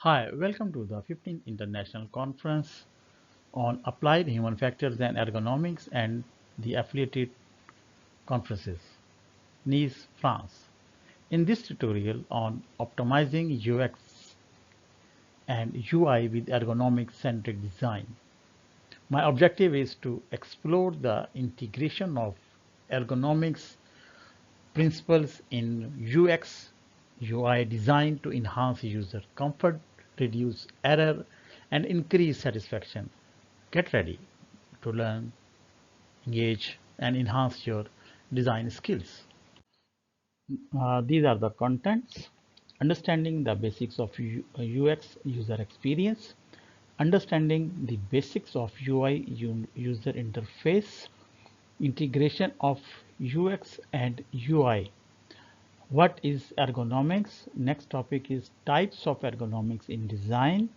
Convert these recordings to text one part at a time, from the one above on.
Hi, welcome to the 15th International Conference on Applied Human Factors and Ergonomics and the affiliated conferences, Nice, France. In this tutorial on optimizing UX and UI with ergonomics-centric design, my objective is to explore the integration of ergonomics principles in UX UI design to enhance user comfort, reduce error, and increase satisfaction. Get ready to learn, engage, and enhance your design skills. These are the contents. Understanding the basics of UX user experience, understanding the basics of UI user interface, integration of UX and UI. What is ergonomics? Next topic is types of ergonomics in design.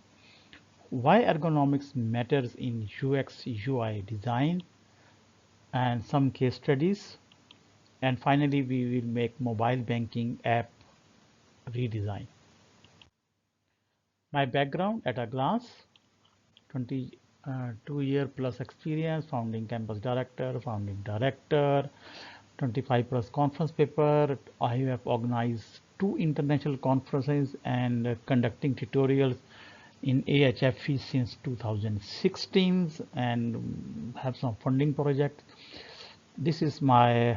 Why ergonomics matters in UX UI design and some case studies. And finally, we will make mobile banking app redesign. My background at a glance, 22-year plus experience, founding campus director, 25 plus conference paper. I have organized 2 international conferences and conducting tutorials in AHFE since 2016 and have some funding project. This is my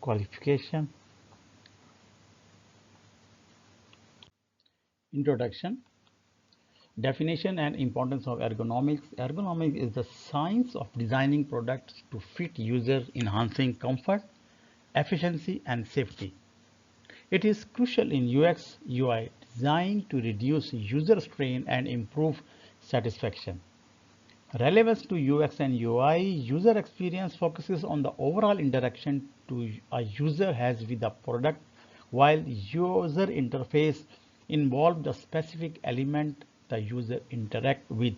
qualification. Introduction. Definition and importance of ergonomics. Ergonomics is the science of designing products to fit users, enhancing comfort, efficiency, and safety. It is crucial in UX UI design to reduce user strain and improve satisfaction. Relevance to UX and UI, user experience focuses on the overall interaction a user has with the product, while user interface involves the specific element the user interact with.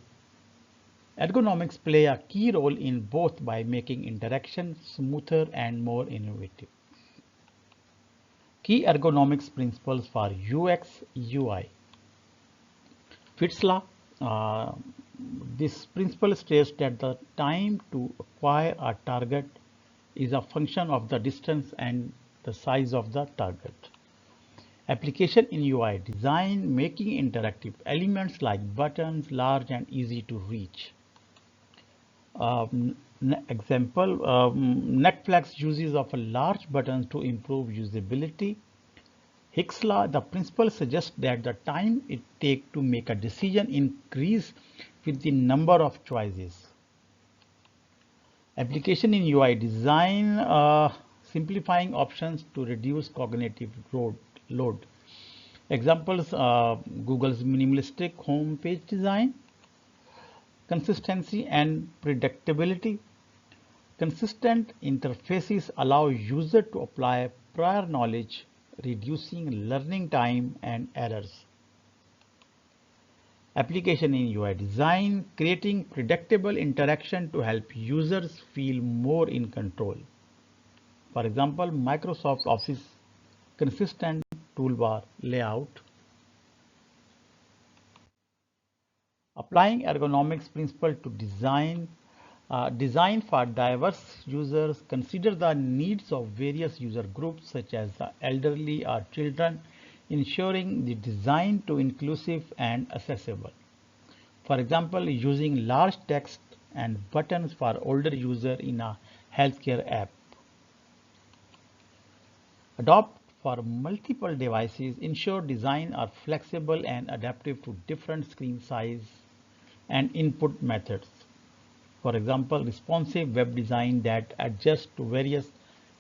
Ergonomics play a key role in both by making interaction smoother and more innovative. Key ergonomics principles for UX UI. Fitts law. This principle states that the time to acquire a target is a function of the distance and the size of the target. Application in UI design, making interactive elements like buttons large and easy to reach. Example, Netflix uses of a large button to improve usability. Hicks law, the principle suggests that the time it takes to make a decision increase with the number of choices. Application in UI design, simplifying options to reduce cognitive load. Examples, Google's minimalistic home page design. Consistency and predictability. Consistent interfaces allow user to apply prior knowledge, reducing learning time and errors. Application in UI design, creating predictable interaction to help users feel more in control. For example, Microsoft Office consistent toolbar layout. Applying ergonomics principle to design. Design for diverse users, consider the needs of various user groups such as the elderly or children, ensuring the design to inclusive and accessible. For example, using large text and buttons for older user in a healthcare app. Adopt for multiple devices, ensure design are flexible and adaptive to different screen size and input methods. For example, responsive web design that adjusts to various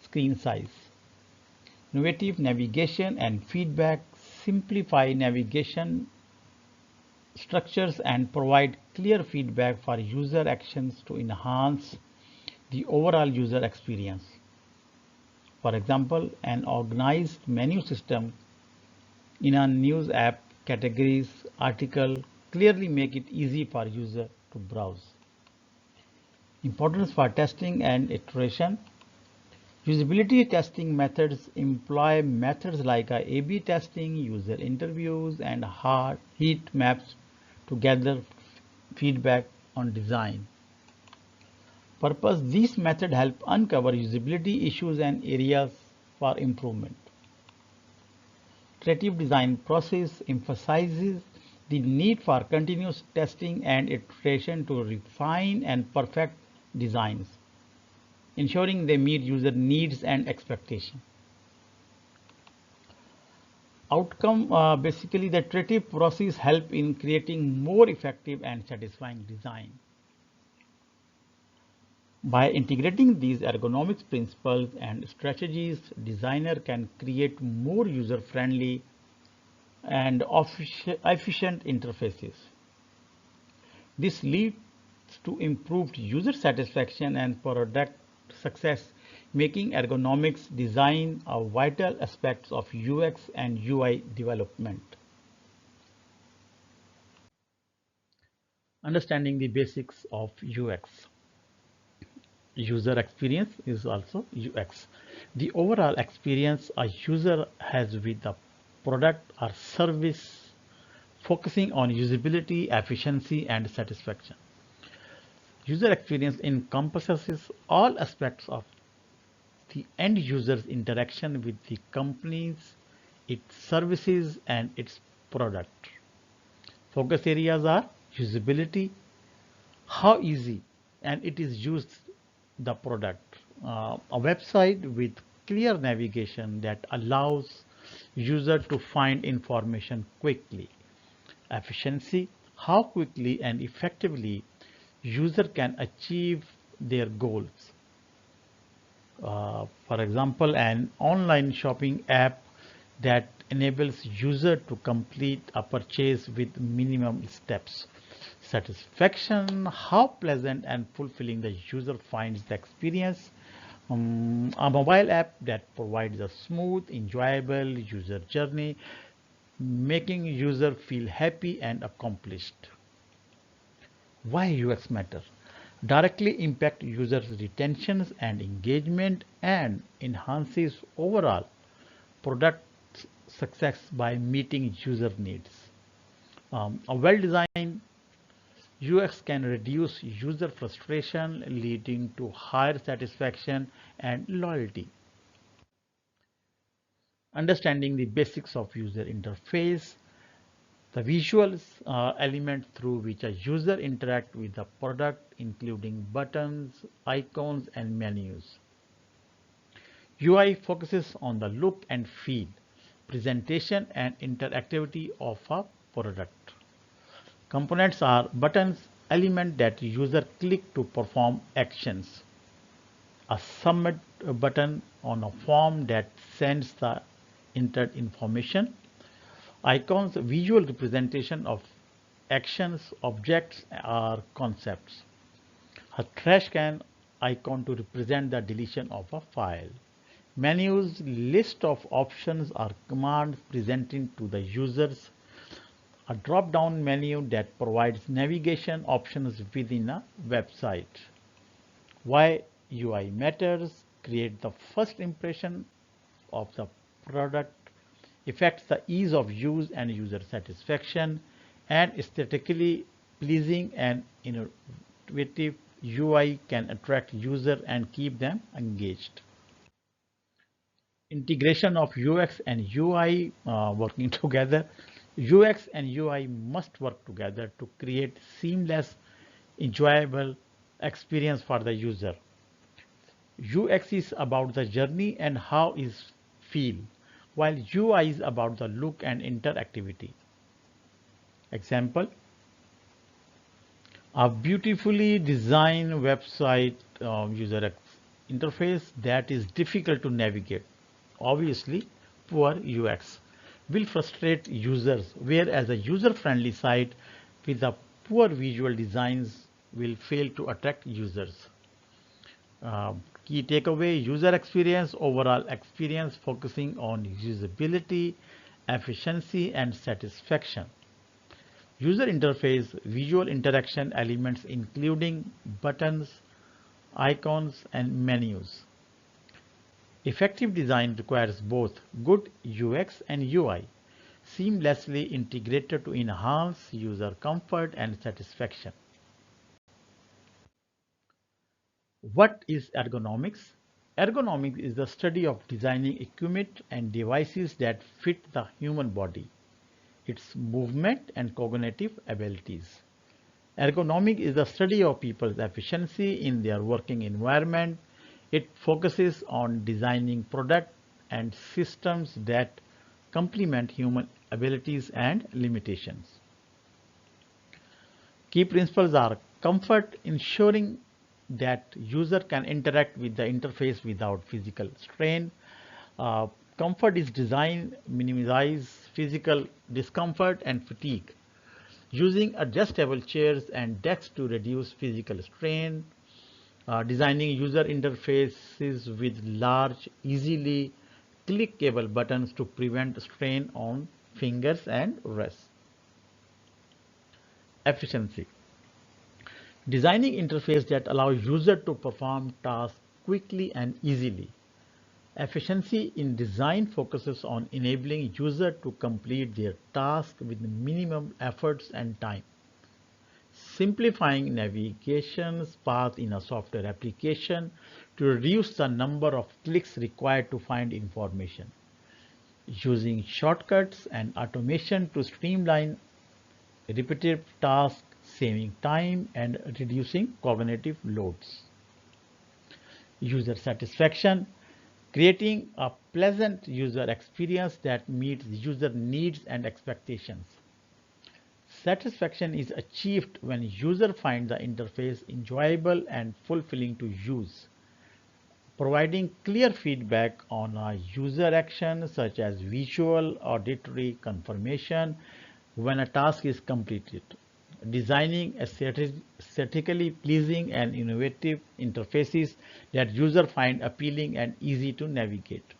screen size. Innovative navigation and feedback, simplify navigation structures and provide clear feedback for user actions to enhance the overall user experience. For example, an organized menu system in a news app, categories, article clearly make it easy for user to browse. Importance for testing and iteration. Usability testing methods employ methods like A/B testing, user interviews, and heat maps to gather feedback on design. Purpose: these methods help uncover usability issues and areas for improvement. Iterative design process emphasizes the need for continuous testing and iteration to refine and perfect designs, ensuring they meet user needs and expectations. Outcome: basically the iterative process help in creating more effective and satisfying design. By integrating these ergonomics principles and strategies, designer can create more user-friendly and efficient interfaces. This leads to improved user satisfaction and product success, making ergonomics design a vital aspect of UX and UI development. Understanding the basics of UX. User experience is also UX. The overall experience a user has with the product or service, focusing on usability, efficiency, and satisfaction. User experience encompasses all aspects of the end user's interaction with the companies, its services, and its product. Focus areas are usability, how easy and it is used the product, a website with clear navigation that allows user to find information quickly. Efficiency, how quickly and effectively user can achieve their goals. For example, an online shopping app that enables user to complete a purchase with minimum steps. Satisfaction, how pleasant and fulfilling the user finds the experience. A mobile app that provides a smooth, enjoyable user journey, making user feel happy and accomplished. Why UX matter? Directly impact users' retentions and engagement and enhances overall product success by meeting user needs. A well-designed UX can reduce user frustration, leading to higher satisfaction and loyalty. Understanding the basics of user interface, the visual element through which a user interacts with the product, including buttons, icons, and menus. UI focuses on the look and feel, presentation, and interactivity of a product. Components are buttons, elements that user click to perform actions. A submit button on a form that sends the entered information. Icons, visual representation of actions, objects, or concepts. A trash can icon to represent the deletion of a file. Menus, list of options or commands presenting to the users. A drop-down menu that provides navigation options within a website. Why UI matters: create the first impression of the product, affects the ease of use and user satisfaction, and aesthetically pleasing and innovative UI can attract users and keep them engaged. Integration of UX and UI working together. UX and UI must work together to create seamless, enjoyable experience for the user. UX is about the journey and how it feel, while UI is about the look and interactivity. Example: a beautifully designed website user interface that is difficult to navigate. Obviously, poor UX will frustrate users, whereas a user-friendly site with a poor visual designs will fail to attract users. Key takeaway: user experience, overall experience focusing on usability, efficiency, and satisfaction. User interface, visual interaction elements including buttons, icons, and menus. Effective design requires both good UX and UI, seamlessly integrated to enhance user comfort and satisfaction. What is ergonomics? Ergonomics is the study of designing equipment and devices that fit the human body, its movement and cognitive abilities. Ergonomics is the study of people's efficiency in their working environment. It focuses on designing products and systems that complement human abilities and limitations. Key principles are comfort, ensuring that user can interact with the interface without physical strain. Uh, Comfort is designed minimize physical discomfort and fatigue, using adjustable chairs and desks to reduce physical strain. Designing user interfaces with large, easily clickable buttons to prevent strain on fingers and wrists. Efficiency. Designing interface that allow user to perform tasks quickly and easily. Efficiency in design focuses on enabling user to complete their task with minimum efforts and time. Simplifying navigation path in a software application to reduce the number of clicks required to find information. Using shortcuts and automation to streamline repetitive tasks, saving time and reducing cognitive loads. User satisfaction, creating a pleasant user experience that meets user needs and expectations. Satisfaction is achieved when user find the interface enjoyable and fulfilling to use. Providing clear feedback on a user action such as visual, auditory confirmation when a task is completed. Designing aesthetically pleasing and innovative interfaces that user find appealing and easy to navigate.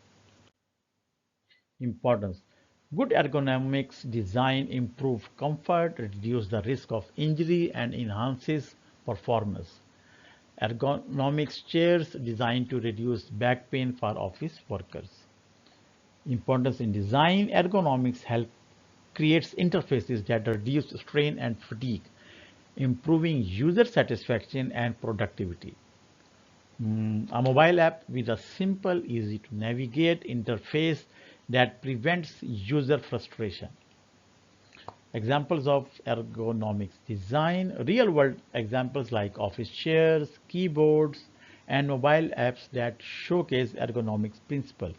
Importance. Good ergonomics design improve comfort, reduce the risk of injury and enhances performance. Ergonomics chairs designed to reduce back pain for office workers. Importance in design. Ergonomics help creates interfaces that reduce strain and fatigue, improving user satisfaction and productivity. A mobile app with a simple, easy to navigate interface that prevents user frustration. Examples of ergonomics design, real world examples like office chairs, keyboards, and mobile apps that showcase ergonomics principles.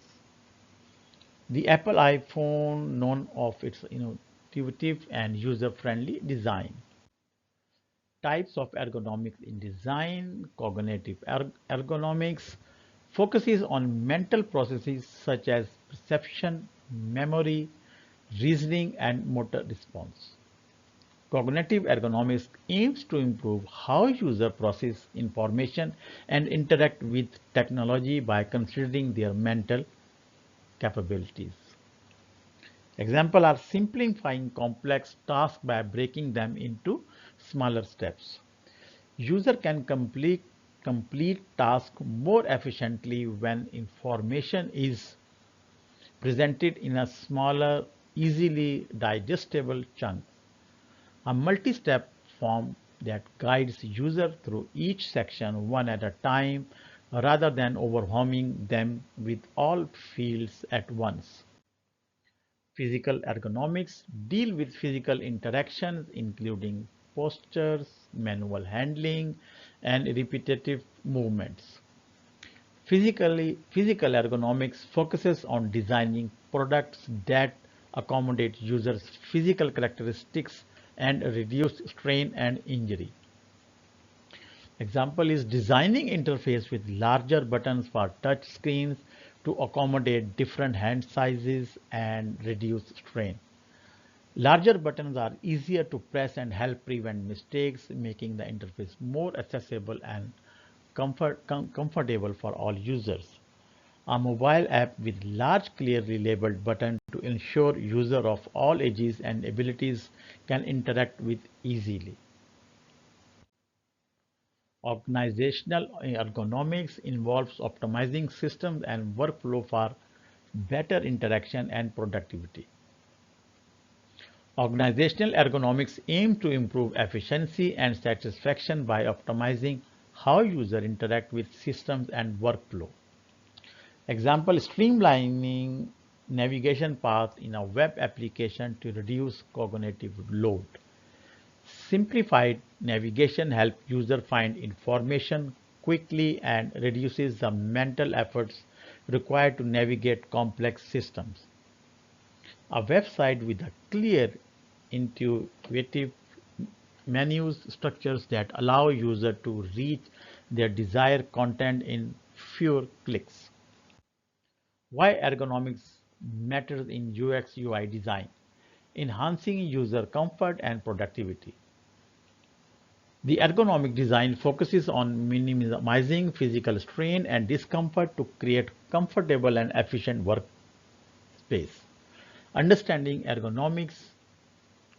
The Apple iPhone, known of its intuitive and user-friendly design. Types of ergonomics in design. Cognitive ergonomics focuses on mental processes such as perception, memory, reasoning, and motor response. Cognitive ergonomics aims to improve how users process information and interact with technology by considering their mental capabilities. Examples are simplifying complex tasks by breaking them into smaller steps. User can complete tasks more efficiently when information is presented in a smaller, easily digestible chunks. A multi-step form that guides user through each section one at a time rather than overwhelming them with all fields at once. Physical ergonomics deal with physical interactions including postures, manual handling, and repetitive movements. Physical ergonomics focuses on designing products that accommodate users' physical characteristics and reduce strain and injury. Example is designing interface with larger buttons for touch screens to accommodate different hand sizes and reduce strain. Larger buttons are easier to press and help prevent mistakes, making the interface more accessible and comfortable for all users. A mobile app with large clearly labeled buttons to ensure users of all ages and abilities can interact with easily. Organizational ergonomics involves optimizing systems and workflow for better interaction and productivity. Organizational ergonomics aim to improve efficiency and satisfaction by optimizing how users interact with systems and workflow. Example, streamlining navigation paths in a web application to reduce cognitive load. Simplified navigation helps users find information quickly and reduces the mental efforts required to navigate complex systems. A website with a clear, intuitive menus structures that allow users to reach their desired content in fewer clicks. Why ergonomics matters in UX UI design, enhancing user comfort and productivity. The ergonomic design focuses on minimizing physical strain and discomfort to create comfortable and efficient workspace. Understanding ergonomics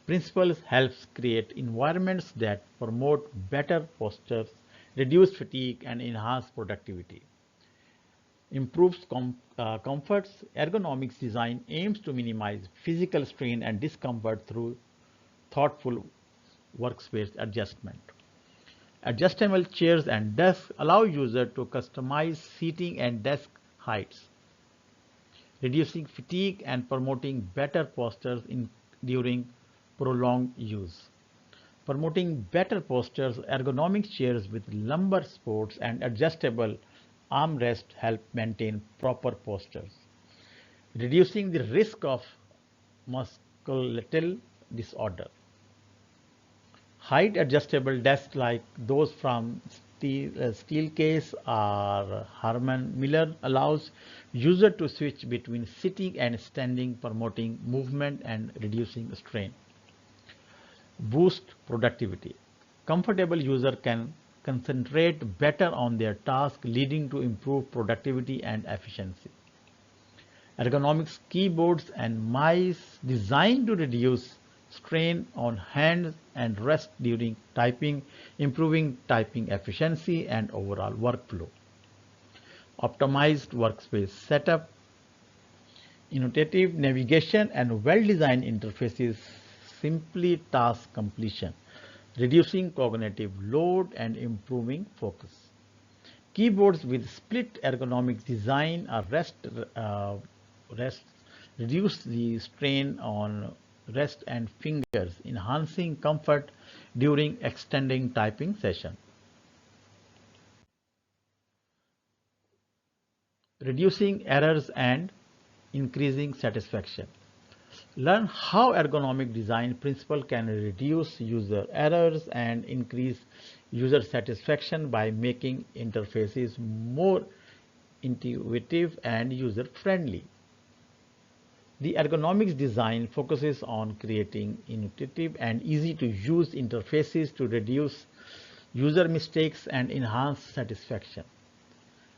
principles helps create environments that promote better postures, reduce fatigue, and enhance productivity. Improves comforts. Ergonomics design aims to minimize physical strain and discomfort through thoughtful workspace adjustment. Adjustable chairs and desks allow users to customize seating and desk heights, reducing fatigue and promoting better postures during prolonged use. Promoting better postures, ergonomic chairs with lumbar supports and adjustable armrests help maintain proper postures, reducing the risk of musculoskeletal disorder. Height adjustable desks like those from Steelcase or Herman Miller allows user to switch between sitting and standing, promoting movement and reducing strain. Boost productivity. Comfortable user can concentrate better on their task, leading to improved productivity and efficiency. Ergonomics keyboards and mice designed to reduce strain on hands and wrist during typing, improving typing efficiency and overall workflow. Optimized workspace setup, intuitive navigation and well-designed interfaces simply task completion, reducing cognitive load and improving focus. Keyboards with split ergonomic design or rest reduce the strain on wrist and fingers, enhancing comfort during extending typing session. Reducing errors and increasing satisfaction. Learn how ergonomic design principle can reduce user errors and increase user satisfaction by making interfaces more intuitive and user friendly. The ergonomics design focuses on creating intuitive and easy to use interfaces to reduce user mistakes and enhance satisfaction.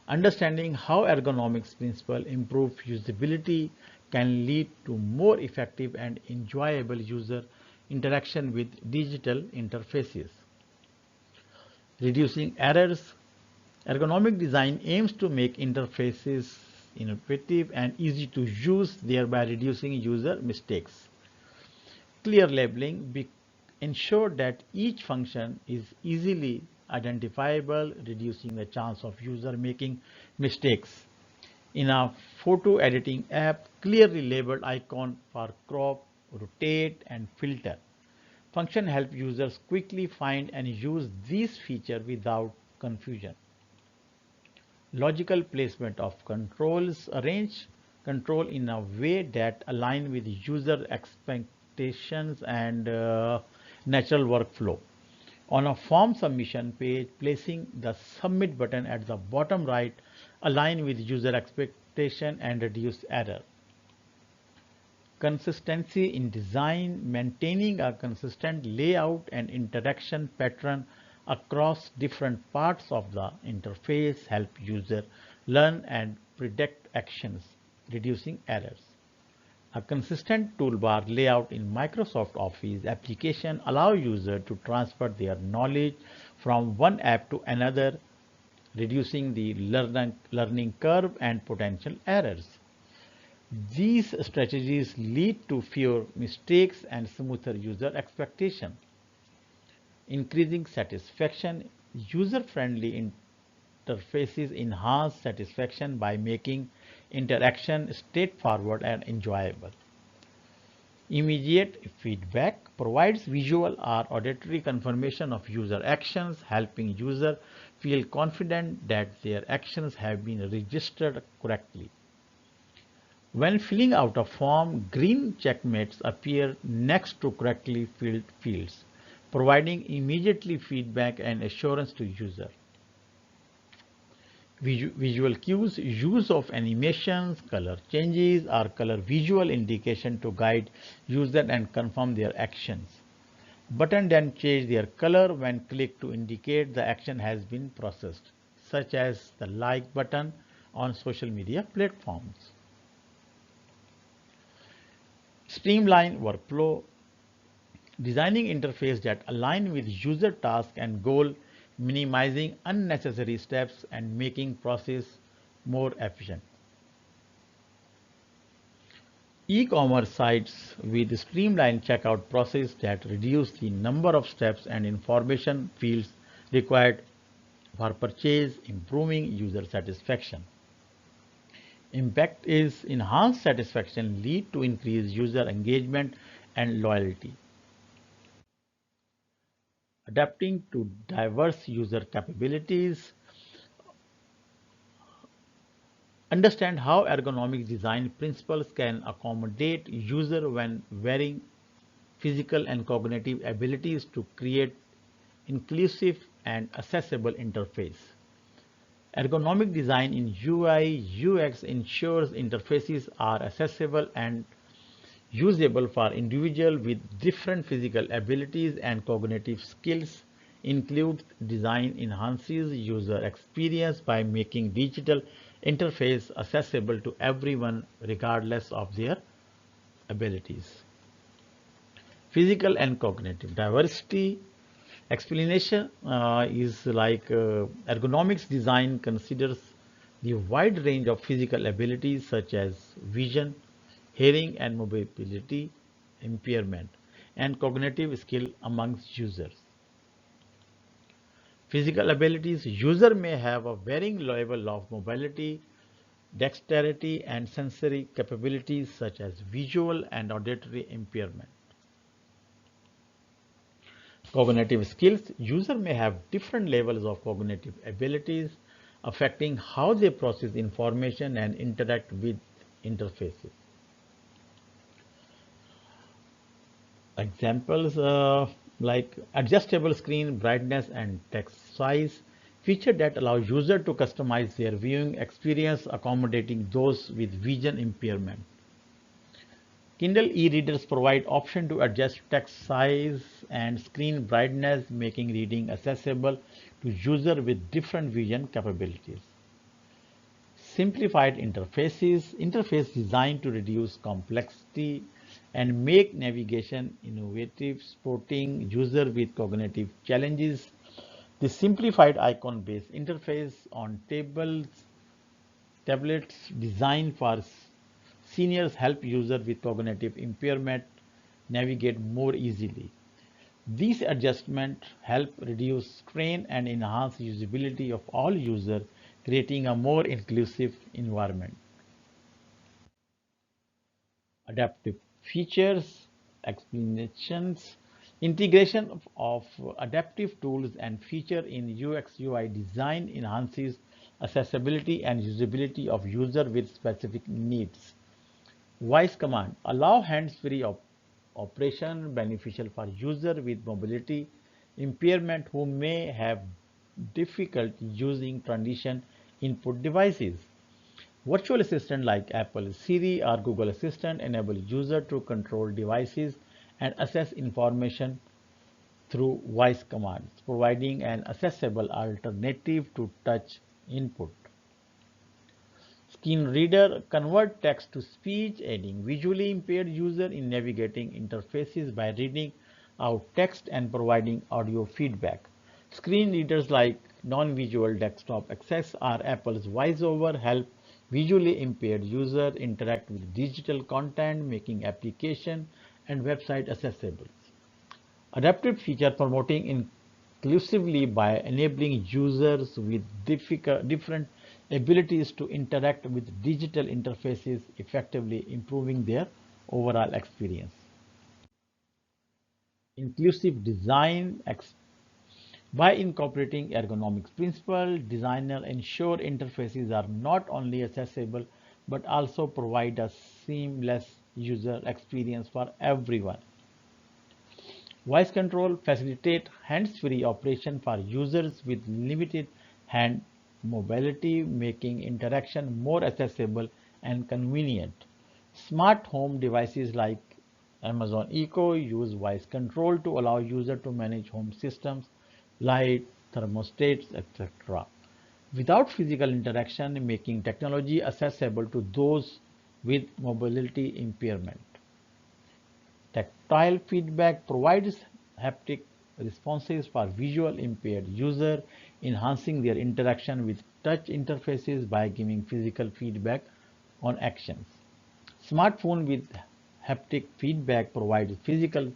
Understanding how ergonomics principles improve usability can lead to more effective and enjoyable user interaction with digital interfaces. Reducing errors. Ergonomic design aims to make interfaces intuitive and easy to use, thereby reducing user mistakes. Clear labeling ensure that each function is easily identifiable, reducing the chance of user making mistakes. In a photo editing app, clearly labeled icon for crop, rotate, and filter function help users quickly find and use these features without confusion. Logical placement of controls. Arrange control in a way that align with user expectations and natural workflow. On a form submission page, placing the submit button at the bottom right align with user expectation and reduce error. Consistency in design. Maintaining a consistent layout and interaction pattern across different parts of the interface help user learn and predict actions, reducing errors. A consistent toolbar layout in Microsoft Office application allow users to transfer their knowledge from one app to another, reducing the learning curve and potential errors. These strategies lead to fewer mistakes and smoother user expectation, increasing satisfaction. User-friendly interfaces enhance satisfaction by making interaction straightforward and enjoyable. Immediate feedback provides visual or auditory confirmation of user actions, helping user feel confident that their actions have been registered correctly. When filling out a form, green checkmarks appear next to correctly filled fields, providing immediately feedback and assurance to user. Visual cues, use of animations, color changes, or color visual indication to guide user and confirm their actions. Button then change their color when clicked to indicate the action has been processed, such as the like button on social media platforms. Streamline workflow, designing interface that align with user task and goal, minimizing unnecessary steps and making process more efficient. E-commerce sites with streamlined checkout process that reduce the number of steps and information fields required for purchase, improving user satisfaction. Impact is enhanced satisfaction lead to increased user engagement and loyalty. Adapting to diverse user capabilities, understand how ergonomic design principles can accommodate user when varying physical and cognitive abilities to create inclusive and accessible interface. Ergonomic design in UI/UX ensures interfaces are accessible and usable for individuals with different physical abilities and cognitive skills. Include design enhances user experience by making digital interface accessible to everyone regardless of their abilities. Physical and cognitive diversity explanation is like ergonomics design considers the wide range of physical abilities such as vision, hearing and mobility impairment, and cognitive skill amongst users. Physical abilities, user may have a varying level of mobility, dexterity and sensory capabilities such as visual and auditory impairment. Cognitive skills, user may have different levels of cognitive abilities affecting how they process information and interact with interfaces. Examples like adjustable screen brightness and text size, feature that allow user to customize their viewing experience accommodating those with vision impairment. Kindle e-readers provide option to adjust text size and screen brightness, making reading accessible to user with different vision capabilities. Simplified interfaces, interface designed to reduce complexity and make navigation innovative, supporting user with cognitive challenges. The simplified icon-based interface on tablets designed for seniors help users with cognitive impairment navigate more easily. These adjustments help reduce strain and enhance usability of all users, creating a more inclusive environment. Adaptive features, explanations, integration of adaptive tools and feature in UX UI design enhances accessibility and usability of user with specific needs. Voice command allow hands-free operation beneficial for user with mobility impairment who may have difficulty using transition input devices. Virtual assistant like Apple Siri or Google Assistant enable user to control devices and access information through voice commands, providing an accessible alternative to touch input. Screen reader convert text to speech, aiding visually impaired user in navigating interfaces by reading out text and providing audio feedback. Screen readers like non-visual desktop access or Apple's VoiceOver help visually impaired user interact with digital content, making application and website accessible. Adaptive feature promoting inclusively by enabling users with different abilities to interact with digital interfaces, effectively improving their overall experience. Inclusive design by incorporating ergonomics principle, designers ensure interfaces are not only accessible but also provide a seamless user experience for everyone. Voice control facilitates hands-free operation for users with limited hand mobility, making interaction more accessible and convenient. Smart home devices like Amazon Echo use voice control to allow users to manage home systems, light, thermostats, etc. without physical interaction, making technology accessible to those with mobility impairment. Tactile feedback provides haptic responses for visual impaired users, enhancing their interaction with touch interfaces by giving physical feedback on actions. Smartphone with haptic feedback provides physical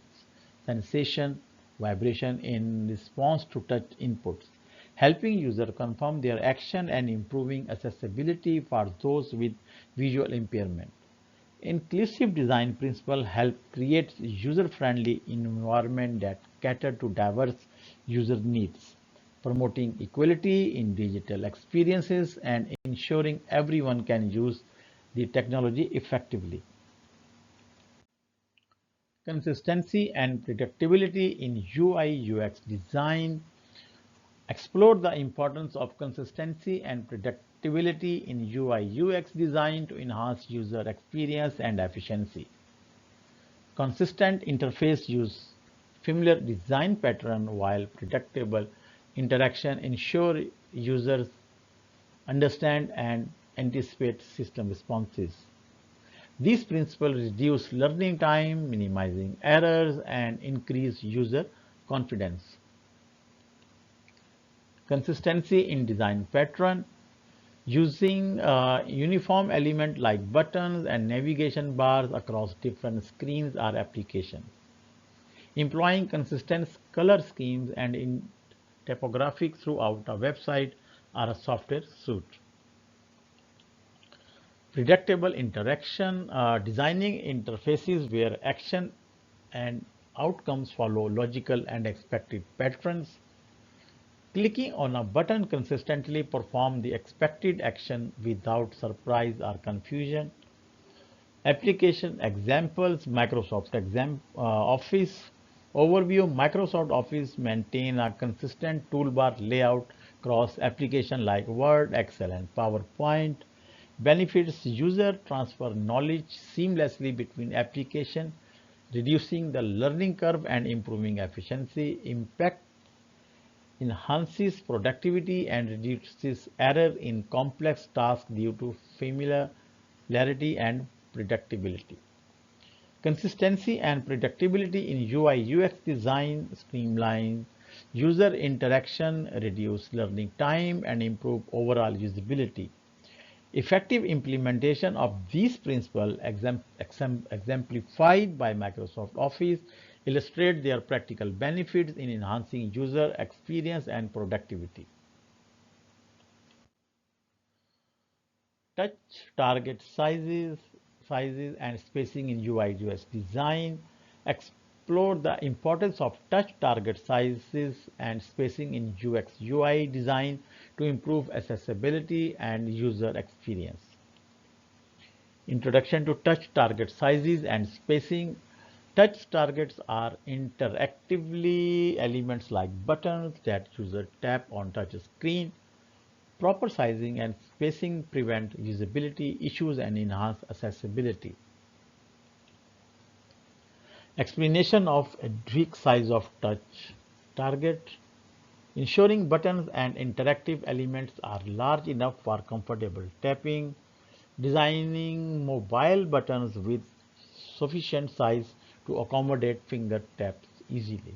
sensation, vibration in response to touch inputs, helping users confirm their action and improving accessibility for those with visual impairment. Inclusive design principles help create user-friendly environment that cater to diverse user needs, promoting equality in digital experiences and ensuring everyone can use the technology effectively. Consistency and predictability in UI/UX design. Explore the importance of consistency and predictability in UI/UX design to enhance user experience and efficiency. Consistent interface use familiar design pattern while predictable interaction ensure users understand and anticipate system responses. These principles reduce learning time, minimizing errors, and increase user confidence. Consistency in design pattern. Using uniform element like buttons and navigation bars across different screens or applications. Employing consistent color schemes and in typographic throughout a website or a software suite. Predictable interaction, designing interfaces where action and outcomes follow logical and expected patterns. Clicking on a button consistently perform the expected action without surprise or confusion. Application examples, Microsoft Office overview. Microsoft Office maintain a consistent toolbar layout across applications like Word, Excel, and PowerPoint. Benefits user transfer knowledge seamlessly between applications, reducing the learning curve and improving efficiency. Impact enhances productivity and reduces error in complex tasks due to familiarity and predictability. Consistency and predictability in UI/UX design streamline user interaction, reduce learning time, and improve overall usability. Effective implementation of these principles exemplified by Microsoft Office illustrate their practical benefits in enhancing user experience and productivity. Touch target sizes and spacing in UI/UX design. Explore the importance of touch target sizes and spacing in UX/UI design to improve accessibility and user experience. Introduction to touch target sizes and spacing. Touch targets are interactively elements like buttons that user tap on touch screen. Proper sizing and spacing prevent usability issues and enhance accessibility. Explanation of adequate size of touch target. Ensuring buttons and interactive elements are large enough for comfortable tapping. Designing mobile buttons with sufficient size to accommodate finger taps easily.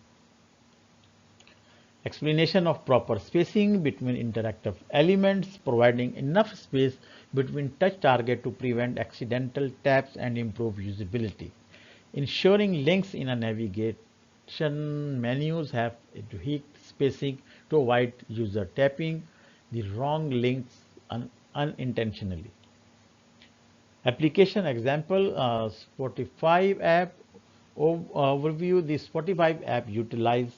Explanation of proper spacing between interactive elements, providing enough space between touch target to prevent accidental taps and improve usability. Ensuring links in a navigation menus have adequate spacing to avoid user tapping the wrong links unintentionally. Application example, Spotify app overview. The Spotify app utilize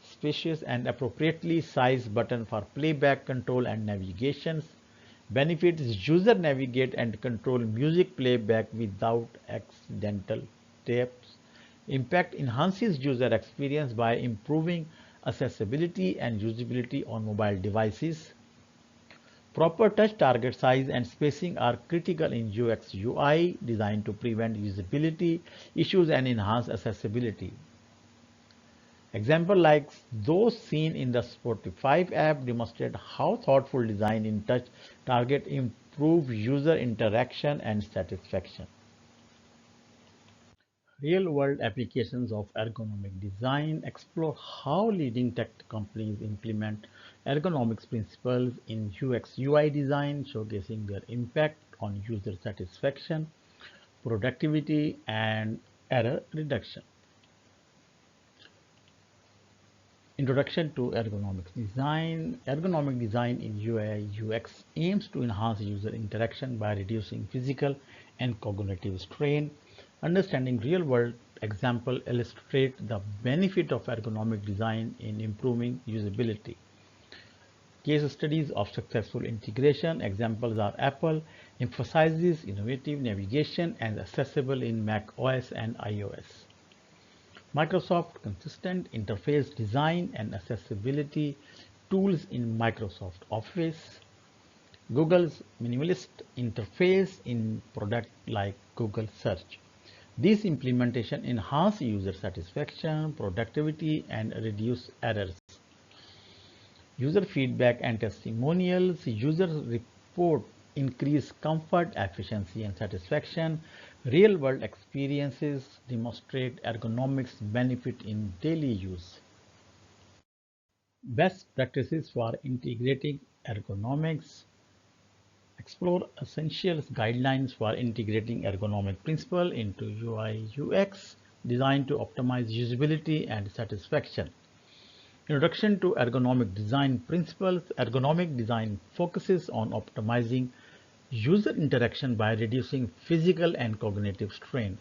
spacious and appropriately sized button for playback control and navigations. Benefits: user navigate and control music playback without accidental taps. Impact: enhances user experience by improving accessibility and usability on mobile devices. Proper touch target size and spacing are critical in UX UI designed to prevent usability issues and enhance accessibility. Example like those seen in the Spotify app demonstrate how thoughtful design in touch target improve user interaction and satisfaction. Real-world applications of ergonomic design explore how leading tech companies implement ergonomics principles in UX UI design, showcasing their impact on user satisfaction, productivity, and error reduction. Introduction to ergonomics design. Ergonomic design in UI UX aims to enhance user interaction by reducing physical and cognitive strain. Understanding real-world example illustrate the benefit of ergonomic design in improving usability. Case studies of successful integration. Examples are Apple emphasizes innovative navigation and accessible in Mac OS and iOS. Microsoft consistent interface design and accessibility tools in Microsoft Office. Google's minimalist interface in products like Google Search. These implementation enhance user satisfaction, productivity, and reduce errors. User feedback and testimonials. User report increase comfort, efficiency, and satisfaction. Real-world experiences demonstrate ergonomics benefit in daily use. Best practices for integrating ergonomics. Explore essentials guidelines for integrating ergonomic principle into UI UX designed to optimize usability and satisfaction. Introduction to ergonomic design principles. Ergonomic design focuses on optimizing user interaction by reducing physical and cognitive strain.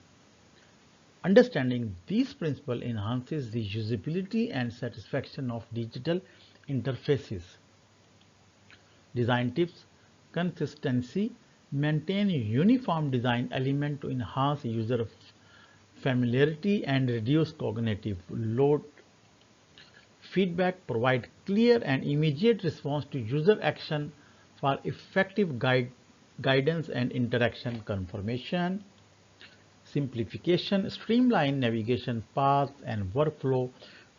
Understanding these principles enhances the usability and satisfaction of digital interfaces. Design tips. Consistency. Maintain uniform design element to enhance user familiarity and reduce cognitive load. Feedback. Provide clear and immediate response to user action for effective guidance and interaction confirmation. Simplification. Streamline navigation paths and workflow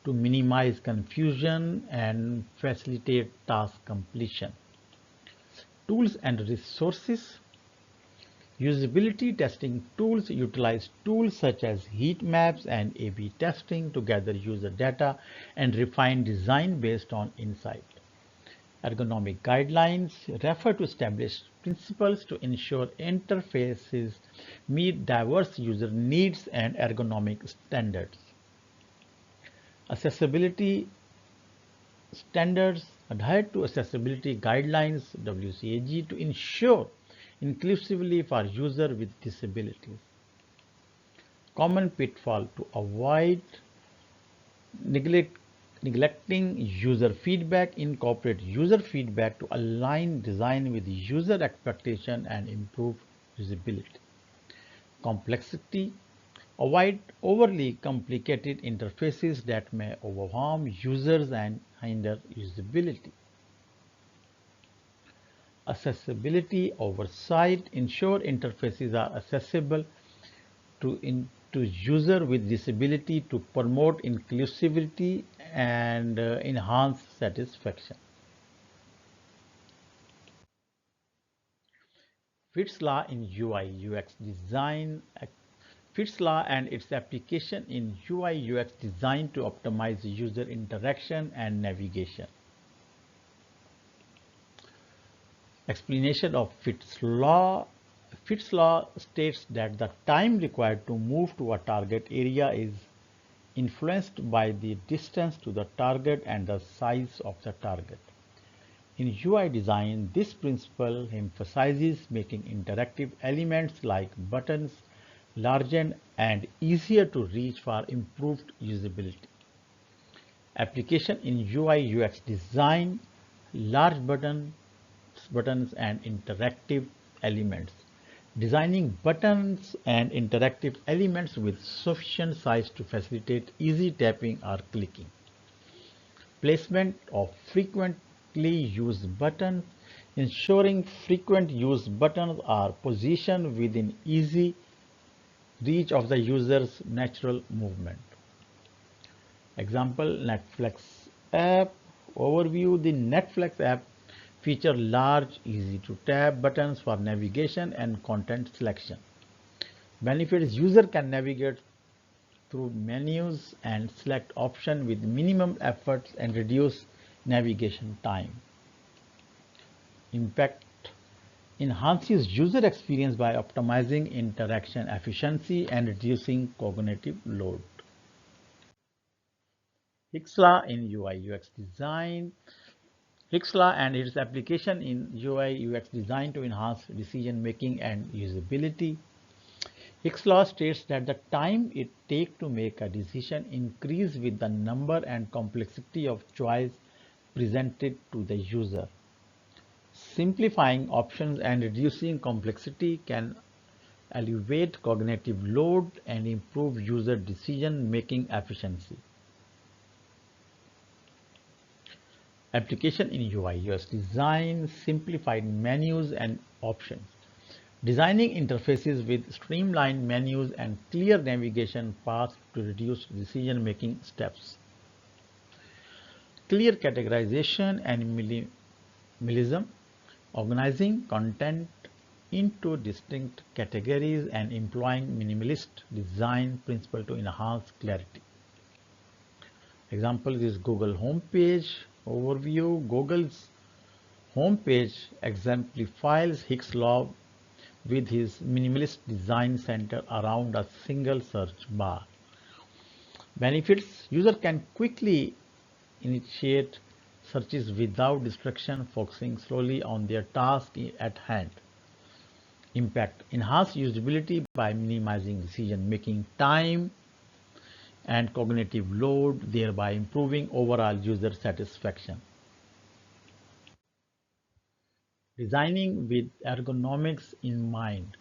to minimize confusion and facilitate task completion. Tools and resources. Usability testing tools utilize tools such as heat maps and A/B testing to gather user data and refine design based on insight. Ergonomic guidelines refer to established principles to ensure interfaces meet diverse user needs and ergonomic standards. Accessibility standards. Adhere to accessibility guidelines WCAG to ensure inclusively for users with disabilities. Common pitfall to avoid: neglecting user feedback. Incorporate user feedback to align design with user expectation and improve usability. Complexity. Avoid overly complicated interfaces that may overwhelm users and hinder usability. Accessibility oversight. Ensure interfaces are accessible to user with disability to promote inclusivity and enhance satisfaction. Fitts law in UI UX design. Fitts law and its application in UI UX design to optimize user interaction and navigation. Explanation of Fitts law. Fitts law states that the time required to move to a target area is influenced by the distance to the target and the size of the target. In UI design, this principle emphasizes making interactive elements like buttons larger and easier to reach for improved usability. Application in UI UX design, large buttons and interactive elements. Designing buttons and interactive elements with sufficient size to facilitate easy tapping or clicking. Placement of frequently used buttons, ensuring frequent use buttons are positioned within easy reach of the user's natural movement. Example, Netflix app. Overview. The Netflix app features large, easy to tap buttons for navigation and content selection. Benefits: user can navigate through menus and select options with minimum effort and reduce navigation time. Impact: enhances user experience by optimizing interaction efficiency and reducing cognitive load. Hicks law in UI UX design. Hicks law and its application in UI UX design to enhance decision making and usability. Hicks law states that the time it takes to make a decision increases with the number and complexity of choice presented to the user. Simplifying options and reducing complexity can alleviate cognitive load and improve user decision making efficiency. Application in UI UX design, simplified menus and options. Designing interfaces with streamlined menus and clear navigation paths to reduce decision-making steps. Clear categorization and minimalism, organizing content into distinct categories and employing minimalist design principle to enhance clarity. Example is Google homepage. Overview. Google's homepage exemplifies Hicks' law with his minimalist design centered around a single search bar. Benefits: user can quickly initiate searches without distraction, focusing solely on their task at hand. Impact: enhance usability by minimizing decision-making time and cognitive load, thereby improving overall user satisfaction. Designing with ergonomics in mind.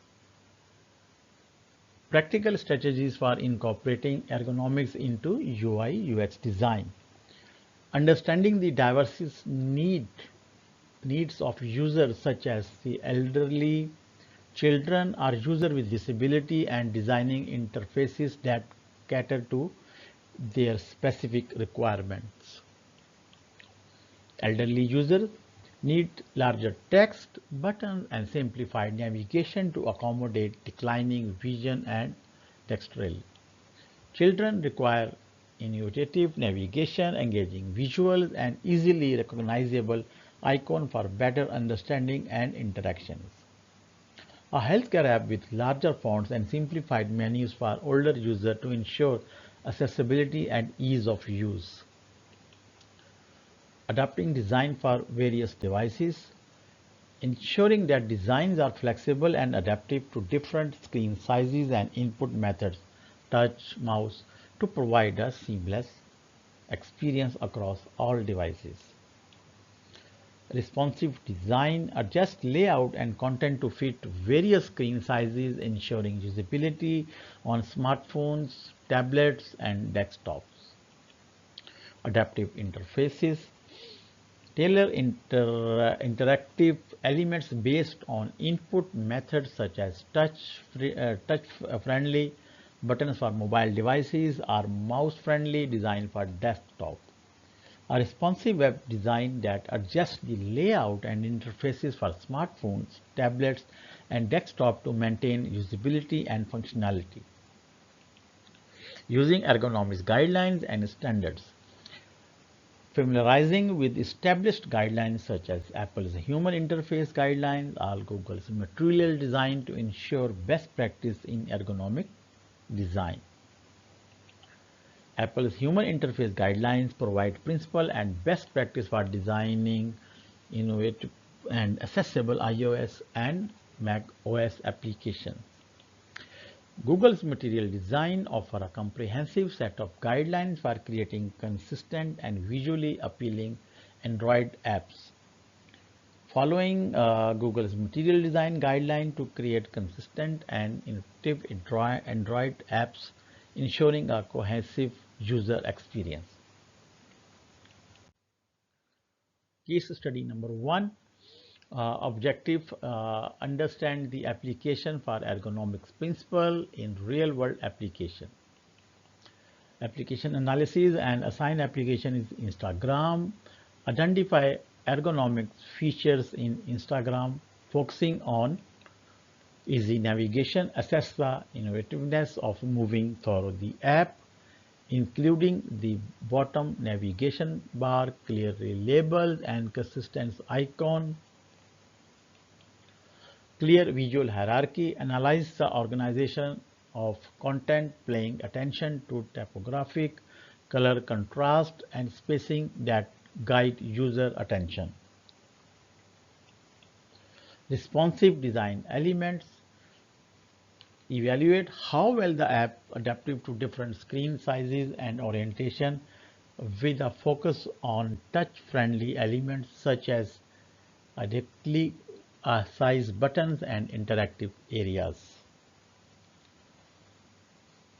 Practical strategies for incorporating ergonomics into UI UX design. Understanding the diverse needs of users such as the elderly, children, or users with disability and designing interfaces that cater to their specific requirements. Elderly users need larger text, buttons, and simplified navigation to accommodate declining vision and dexterity. Children require intuitive navigation, engaging visuals, and easily recognizable icons for better understanding and interactions. A healthcare app with larger fonts and simplified menus for older users to ensure accessibility and ease of use. Adapting design for various devices, ensuring that designs are flexible and adaptive to different screen sizes and input methods, touch, mouse, to provide a seamless experience across all devices. Responsive design, adjust layout and content to fit various screen sizes, ensuring usability on smartphones, tablets, and desktops. Adaptive interfaces, tailor interactive elements based on input methods such as touch-friendly buttons for mobile devices or mouse-friendly design for desktop. A responsive web design that adjusts the layout and interfaces for smartphones, tablets, and desktop to maintain usability and functionality. Using ergonomics guidelines and standards. Familiarizing with established guidelines such as Apple's Human Interface Guidelines or Google's Material Design to ensure best practice in ergonomic design. Apple's Human Interface Guidelines provide principle and best practice for designing innovative and accessible iOS and Mac OS applications. Google's Material Design offers a comprehensive set of guidelines for creating consistent and visually appealing Android apps. Following Google's Material Design guideline to create consistent and intuitive Android apps, ensuring a cohesive user experience. Case study number 1. Objective, understand the application for ergonomics principle in real-world application. Application analysis and assign application is Instagram. Identify ergonomics features in Instagram, focusing on easy navigation. Assess the innovativeness of moving through the app, including the bottom navigation bar, clearly labeled and consistent icon. Clear visual hierarchy. Analyze the organization of content, paying attention to typographic, color contrast, and spacing that guide user attention. Responsive design elements. Evaluate how well the app adapted to different screen sizes and orientation, with a focus on touch-friendly elements such as adequately sized buttons and interactive areas.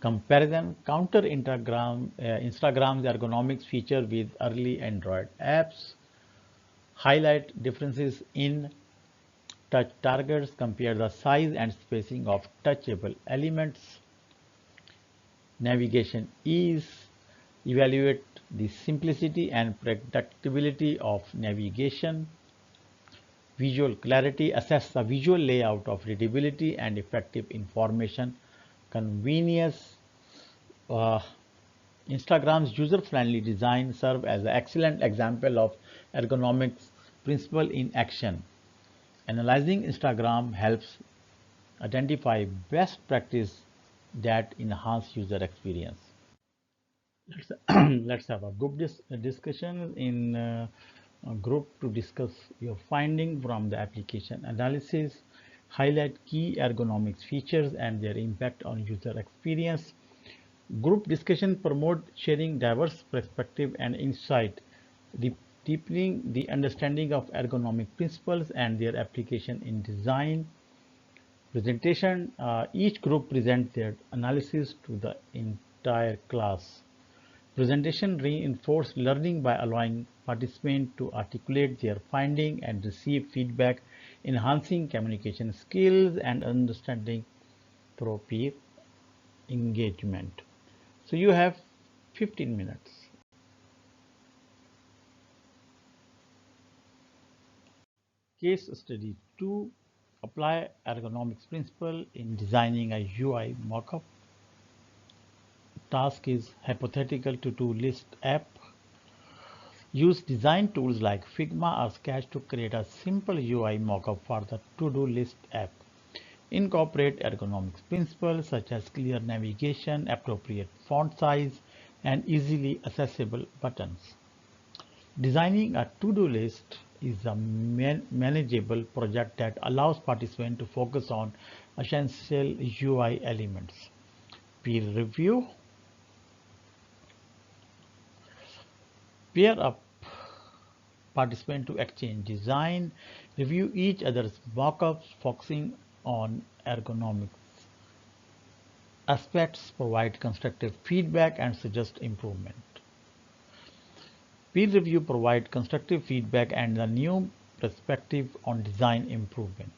Comparison. Counter Instagram's ergonomics feature with early Android apps. Highlight differences in touch targets. Compare the size and spacing of touchable elements. Navigation ease. Evaluate the simplicity and predictability of navigation. Visual clarity. Assess the visual layout of readability and effective information convenience. Instagram's user-friendly design serve as an excellent example of ergonomics principle in action. Analyzing Instagram helps identify best practice that enhance user experience. Let's have a group discussion in a group to discuss your finding from the application analysis. Highlight key ergonomics features and their impact on user experience. Group discussion promote sharing diverse perspective and insight, deepening the understanding of ergonomic principles and their application in design. Presentation. Each group presents their analysis to the entire class. Presentation reinforce learning by allowing participants to articulate their findings and receive feedback, enhancing communication skills and understanding through peer engagement. So you have 15 minutes. Case study 2. Apply ergonomics principle in designing a UI mockup. Task is hypothetical to-do list app. Use design tools like Figma or Sketch to create a simple UI mockup for the to-do list app. Incorporate ergonomics principles such as clear navigation, appropriate font size, and easily accessible buttons. Designing a to-do list is a manageable project that allows participants to focus on essential UI elements. Peer review. Pair up participants to exchange design, review each other's mockups, focusing on ergonomics aspects, provide constructive feedback, and suggest improvement. Peer review provide constructive feedback and a new perspective on design improvement.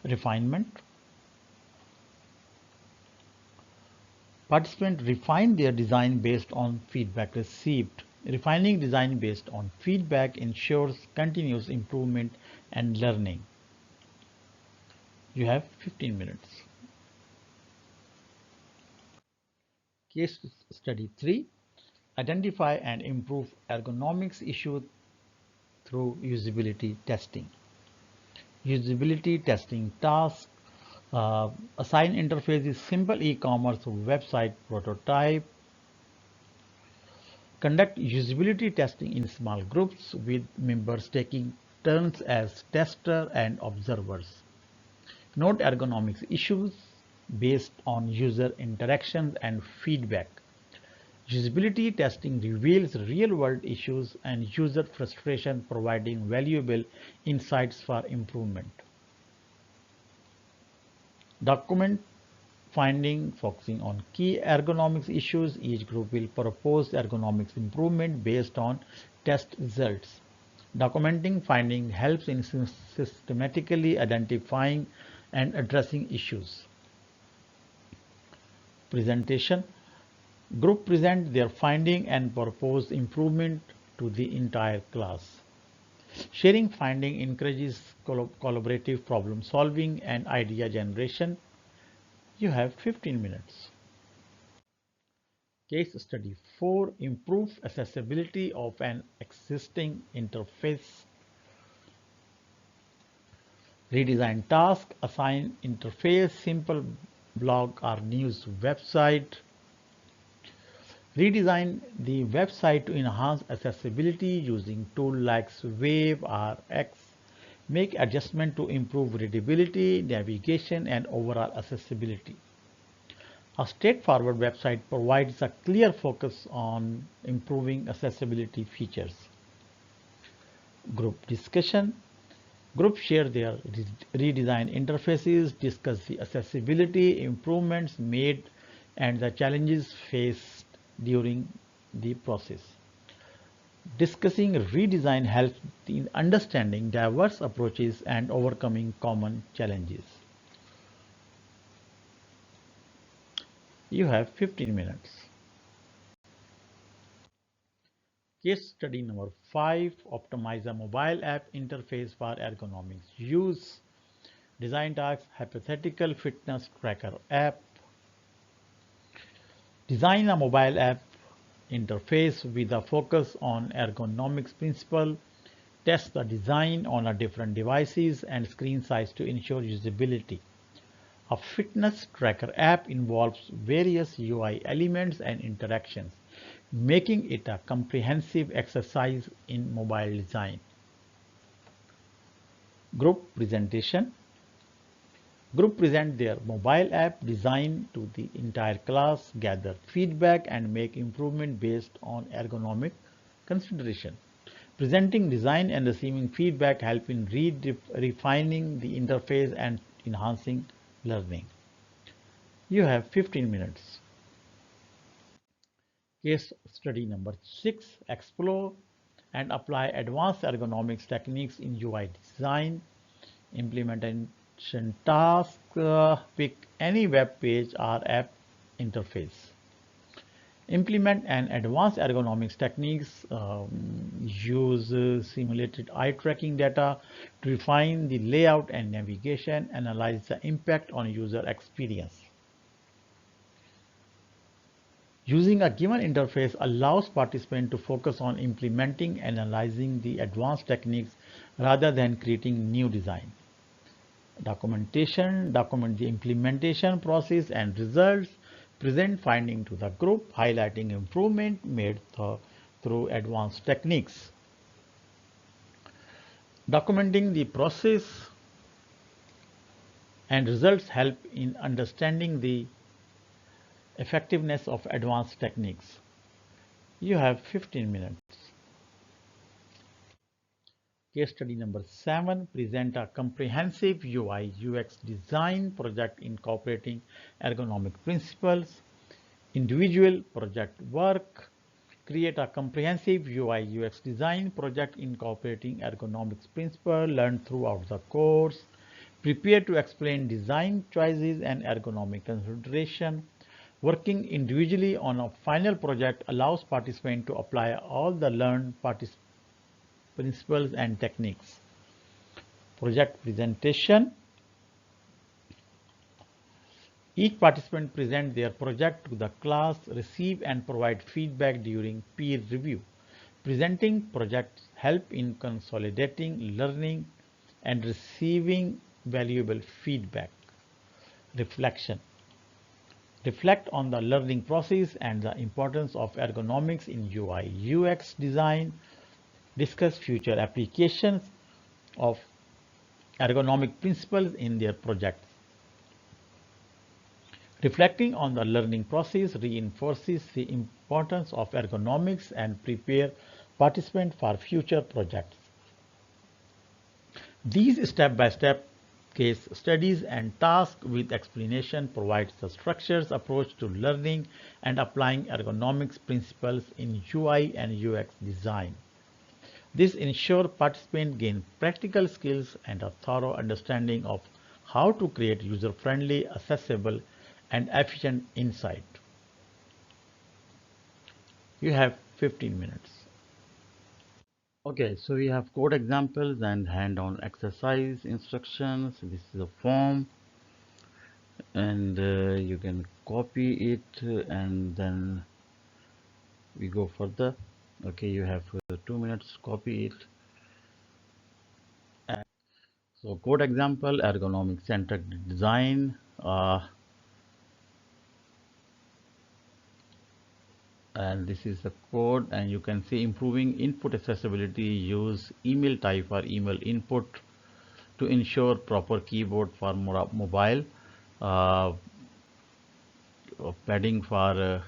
Refinement. Participants refine their design based on feedback received. Refining design based on feedback ensures continuous improvement and learning. You have 15 minutes. Case study 3. Identify and improve ergonomics issues through usability testing. Usability testing task. Assign interface is simple e-commerce website prototype. Conduct usability testing in small groups with members taking turns as tester and observers. Note ergonomics issues based on user interactions and feedback. Usability testing reveals real-world issues and user frustration, providing valuable insights for improvement. Document finding focusing on key ergonomics issues. Each group will propose ergonomics improvement based on test results. Documenting finding helps in systematically identifying and addressing issues. Presentation. Group present their finding and propose improvement to the entire class. Sharing finding encourages collaborative problem solving and idea generation. You have 15 minutes. Case study 4. Improve accessibility of an existing interface. Redesign task. Assign interface, simple blog or news website. Redesign the website to enhance accessibility using tools like Wave or X. Make adjustment to improve readability, navigation, and overall accessibility. A straightforward website provides a clear focus on improving accessibility features. Group discussion. Groups share their redesign interfaces, discuss the accessibility improvements made and the challenges faced during the process. Discussing redesign helps in understanding diverse approaches and overcoming common challenges. You have 15 minutes. Case study number 5. Optimize a mobile app interface for ergonomics use. Design tasks, hypothetical fitness tracker app. Design a mobile app interface with a focus on ergonomics principle. Test the design on a different devices and screen size to ensure usability. A fitness tracker app involves various UI elements and interactions, making it a comprehensive exercise in mobile design. Group presentation. Group present their mobile app design to the entire class, gather feedback and make improvement based on ergonomic consideration. Presenting design and receiving feedback help in refining the interface and enhancing learning. You have 15 minutes. Case study number 6. Explore and apply advanced ergonomics techniques in UI design. Implementation task. Pick any web page or app interface. Implement an advanced ergonomics techniques. Use simulated eye tracking data to refine the layout and navigation. Analyze the impact on user experience. Using a given interface allows participants to focus on implementing and analyzing the advanced techniques rather than creating new design. Documentation. Document the implementation process and results. Present finding to the group, highlighting improvement made through advanced techniques. Documenting the process and results help in understanding the effectiveness of advanced techniques. You have 15 minutes. Case study number 7. Present a comprehensive UI UX design project incorporating ergonomic principles. Individual project work. Create a comprehensive UI UX design project incorporating ergonomics principles learned throughout the course. Prepare to explain design choices and ergonomic consideration. Working individually on a final project allows participants to apply all the learned principles and techniques. Project presentation. Each participant present their project to the class, receive and provide feedback during peer review. Presenting projects help in consolidating learning and receiving valuable feedback. Reflection. Reflect on the learning process and the importance of ergonomics in UI UX design. Discuss future applications of ergonomic principles in their projects. Reflecting on the learning process reinforces the importance of ergonomics and prepare participants for future projects. These step-by-step case studies and tasks with explanation provides the structured approach to learning and applying ergonomics principles in UI and UX design. This ensures participants gain practical skills and a thorough understanding of how to create user-friendly, accessible, and efficient insight. You have 15 minutes. Okay, so we have code examples and hand-on exercise instructions. This is a form, and you can copy it, and then we go further. Okay, you have 2 minutes to copy it. And so code example, ergonomic-centric design. And this is the code, and you can see improving input accessibility. Use email type or email input to ensure proper keyboard for mobile, uh, padding for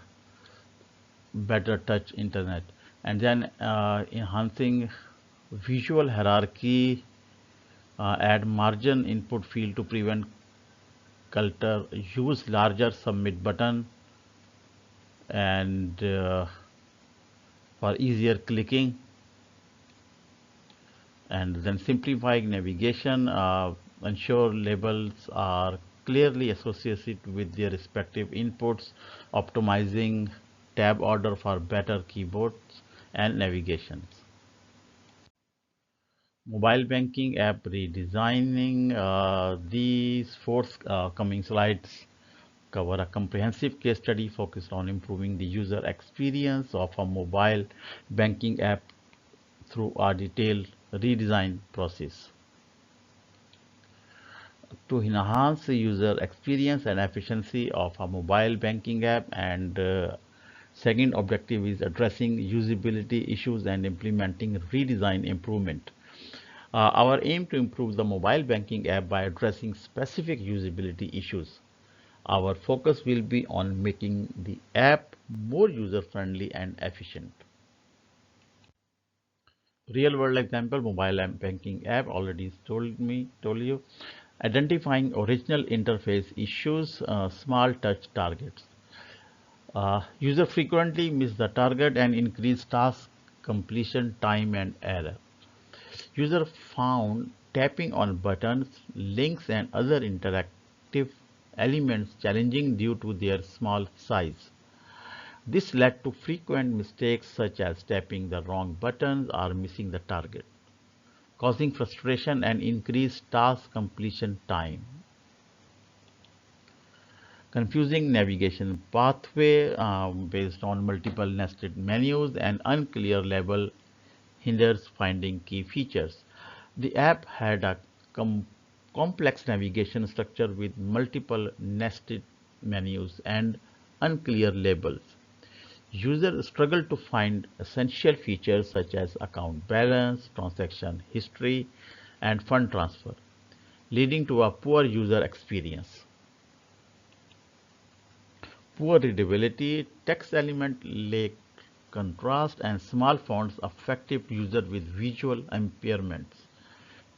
better touch internet, and then enhancing visual hierarchy. Add margin input field to prevent clutter. Use larger submit button and for easier clicking, and then simplifying navigation. Ensure labels are clearly associated with their respective inputs. Optimizing tab order for better keyboards and navigations. Mobile banking app redesigning. These four coming slides cover a comprehensive case study focused on improving the user experience of a mobile banking app through a detailed redesign process. To enhance the user experience and efficiency of a mobile banking app, and second objective is addressing usability issues and implementing redesign improvement. Our aim to improve the mobile banking app by addressing specific usability issues. Our focus will be on making the app more user-friendly and efficient. Real world example, mobile banking app, already told you. Identifying original interface issues, small touch targets. User frequently miss the target and increase task completion time and error. User found tapping on buttons, links and other interactive elements challenging due to their small size. This led to frequent mistakes such as tapping the wrong buttons or missing the target, causing frustration and increased task completion time. Confusing navigation pathway based on multiple nested menus and unclear label hinders finding key features. The app had a complex navigation structure with multiple nested menus and unclear labels. Users struggle to find essential features such as account balance, transaction history, and fund transfer, leading to a poor user experience. Poor readability, text element lacked contrast, and small fonts affected users with visual impairments.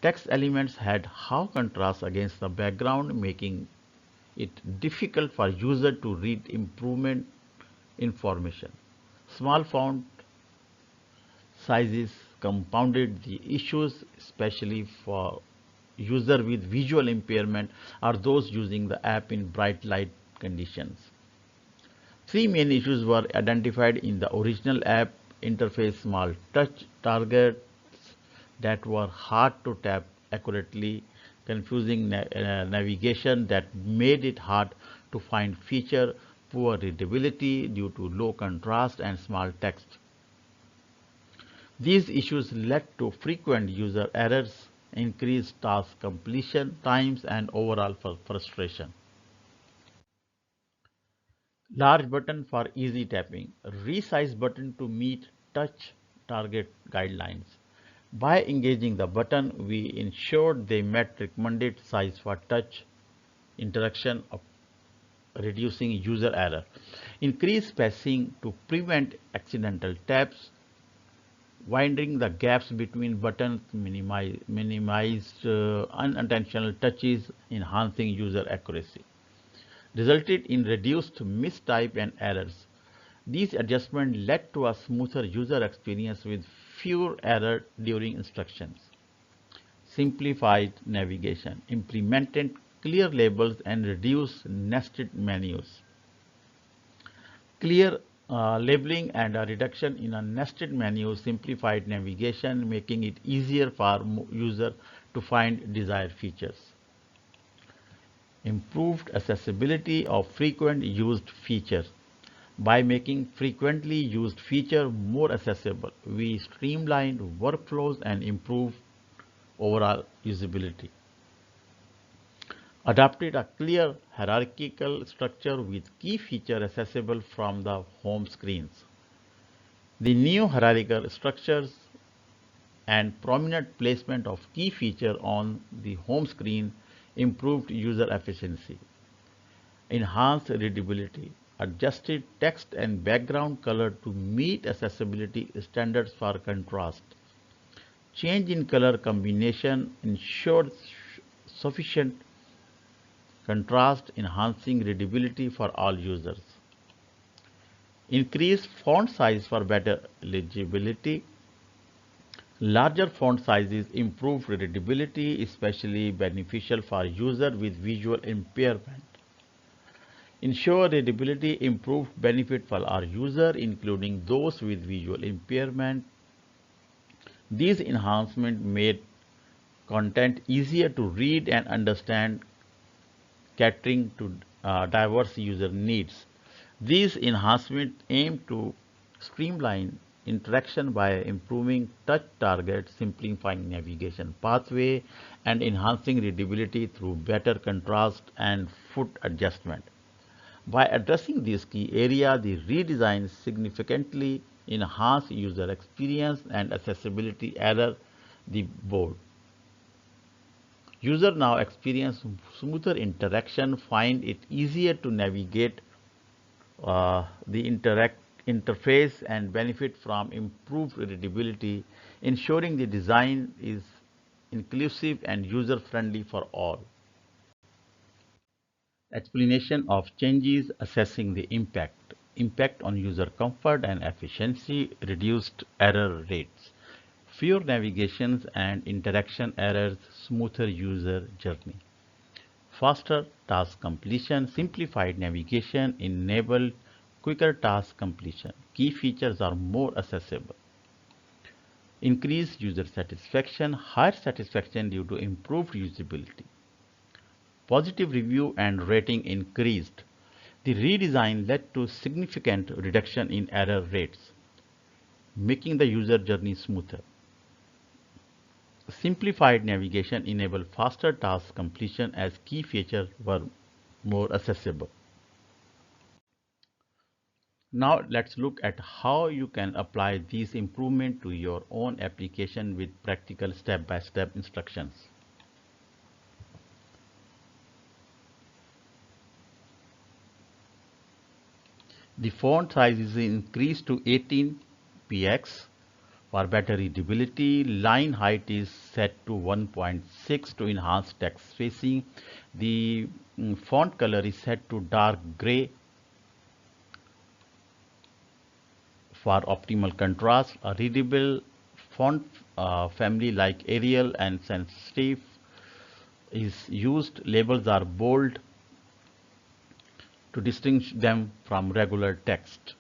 Text elements had high contrast against the background, making it difficult for user to read improvement information. Small font sizes compounded the issues, especially for users with visual impairment or those using the app in bright light conditions. Three main issues were identified in the original app interface: small touch targets that were hard to tap accurately, confusing navigation that made it hard to find feature, poor readability due to low contrast and small text. These issues led to frequent user errors, increased task completion times, and overall frustration. Large button for easy tapping. Resize button to meet touch target guidelines. By engaging the button, we ensured they met recommended size for touch interaction, reducing user error. Increase spacing to prevent accidental taps. Winding the gaps between buttons minimized unintentional touches, enhancing user accuracy. Resulted in reduced mistype and errors. These adjustments led to a smoother user experience with fewer errors during instructions. Simplified navigation, implemented clear labels and reduced nested menus. Clear labeling and a reduction in a nested menu simplified navigation, making it easier for user to find desired features. Improved accessibility of frequent used features. By making frequently used feature more accessible, we streamlined workflows and improved overall usability. Adopted a clear hierarchical structure with key feature accessible from the home screens. The new hierarchical structures and prominent placement of key feature on the home screen improved user efficiency. Enhanced readability, adjusted text and background color to meet accessibility standards for contrast. Change in color combination ensured sufficient contrast, enhancing readability for all users. Increase font size for better legibility. Larger font sizes improve readability, especially beneficial for users with visual impairment. Ensure readability improved benefit for our user, including those with visual impairment. These enhancements made content easier to read and understand, catering to diverse user needs. These enhancements aim to streamline interaction by improving touch target, simplifying navigation pathway, and enhancing readability through better contrast and foot adjustment. By addressing these key areas, the redesign significantly enhanced user experience and accessibility error the board. User now experience smoother interaction, find it easier to navigate the interface and benefit from improved readability, ensuring the design is inclusive and user-friendly for all. Explanation of changes, assessing the impact on user comfort and efficiency, reduced error rates, fewer navigations and interaction errors, smoother user journey, faster task completion, simplified navigation enabled quicker task completion, key features are more accessible, increased user satisfaction, higher satisfaction due to improved usability. Positive review and rating increased. The redesign led to significant reduction in error rates, making the user journey smoother. Simplified navigation enabled faster task completion as key features were more accessible. Now let's look at how you can apply these improvements to your own application with practical step-by-step instructions. The font size is increased to 18 px for better readability. Line height is set to 1.6 to enhance text spacing. The font color is set to dark gray for optimal contrast. A readable font family like Arial and Sans Serif is used. Labels are bold to distinguish them from regular text.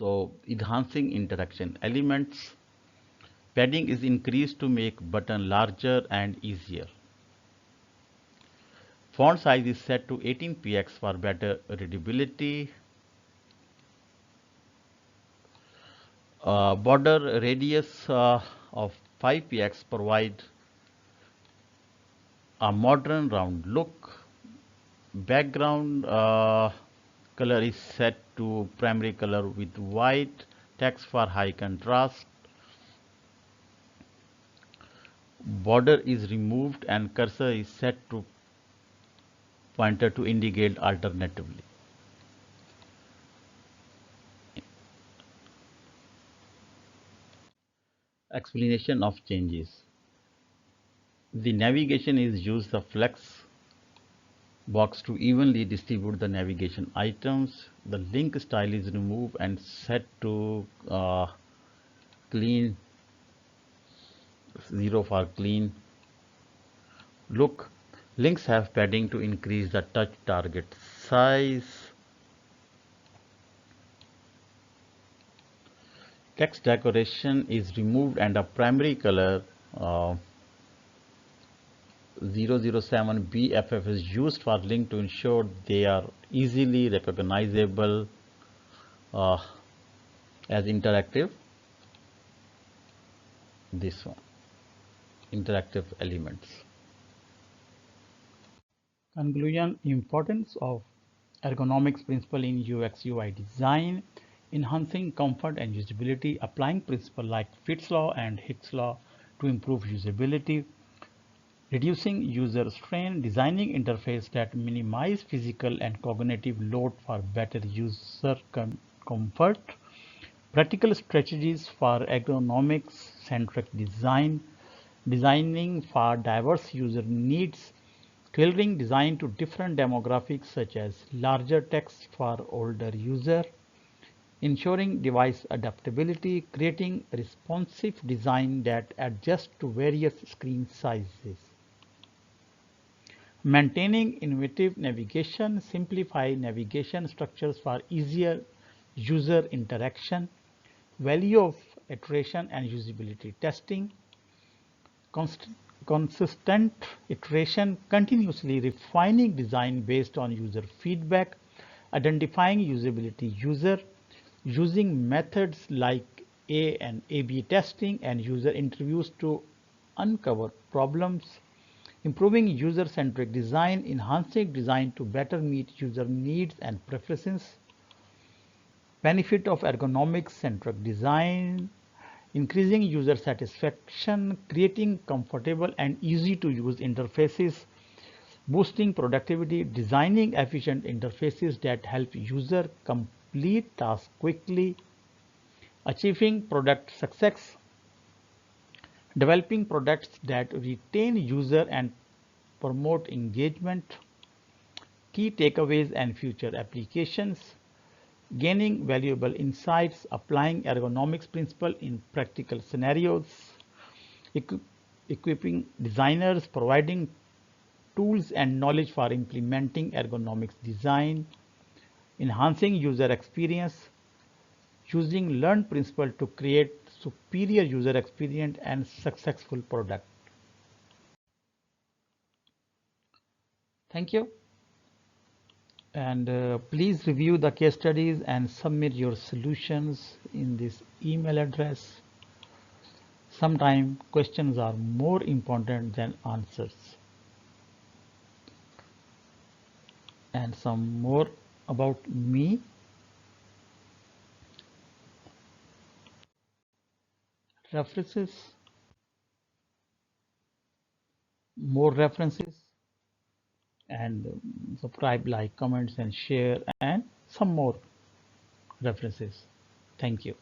So enhancing interaction elements. Padding is increased to make button larger and easier. Font size is set to 18px for better readability. Border radius of 5px provide a modern round look. Background color is set to primary color with white. Text for high contrast. Border is removed and cursor is set to pointer to indicate alternatively. Explanation of changes. The navigation is used the flex box to evenly distribute the navigation items. The link style is removed and set to clean 0 for clean. Look, links have padding to increase the touch target size. Text decoration is removed and a primary color 007 BFF is used for link to ensure they are easily recognizable uh, as interactive. This one, interactive elements. Conclusion. Importance of ergonomics principle in UX UI design. Enhancing comfort and usability. Applying principles like Fitts law and Hicks law to improve usability. Reducing user strain. Designing interfaces that minimize physical and cognitive load for better user comfort. Practical strategies for ergonomics-centric design. Designing for diverse user needs. Tailoring design to different demographics such as larger text for older user. Ensuring device adaptability, creating responsive design that adjusts to various screen sizes. Maintaining innovative navigation, simplify navigation structures for easier user interaction. Value of iteration and usability testing. Consistent iteration, continuously refining design based on user feedback, identifying usability user, using methods like A and A/B testing and user interviews to uncover problems, improving user-centric design, enhancing design to better meet user needs and preferences, benefit of ergonomics-centric design, increasing user satisfaction, creating comfortable and easy to use interfaces, boosting productivity, designing efficient interfaces that help user complete tasks quickly, achieving product success, developing products that retain user and promote engagement, key takeaways and future applications, gaining valuable insights, applying ergonomics principle in practical scenarios, equipping designers, providing tools and knowledge for implementing ergonomics design, enhancing user experience, using learned principle to create superior user experience and successful product. Thank you. And please review the case studies and submit your solutions in this email address. Sometimes questions are more important than answers. And some more about me. References, more references, and subscribe, like, comments, and share, and some more references. Thank you.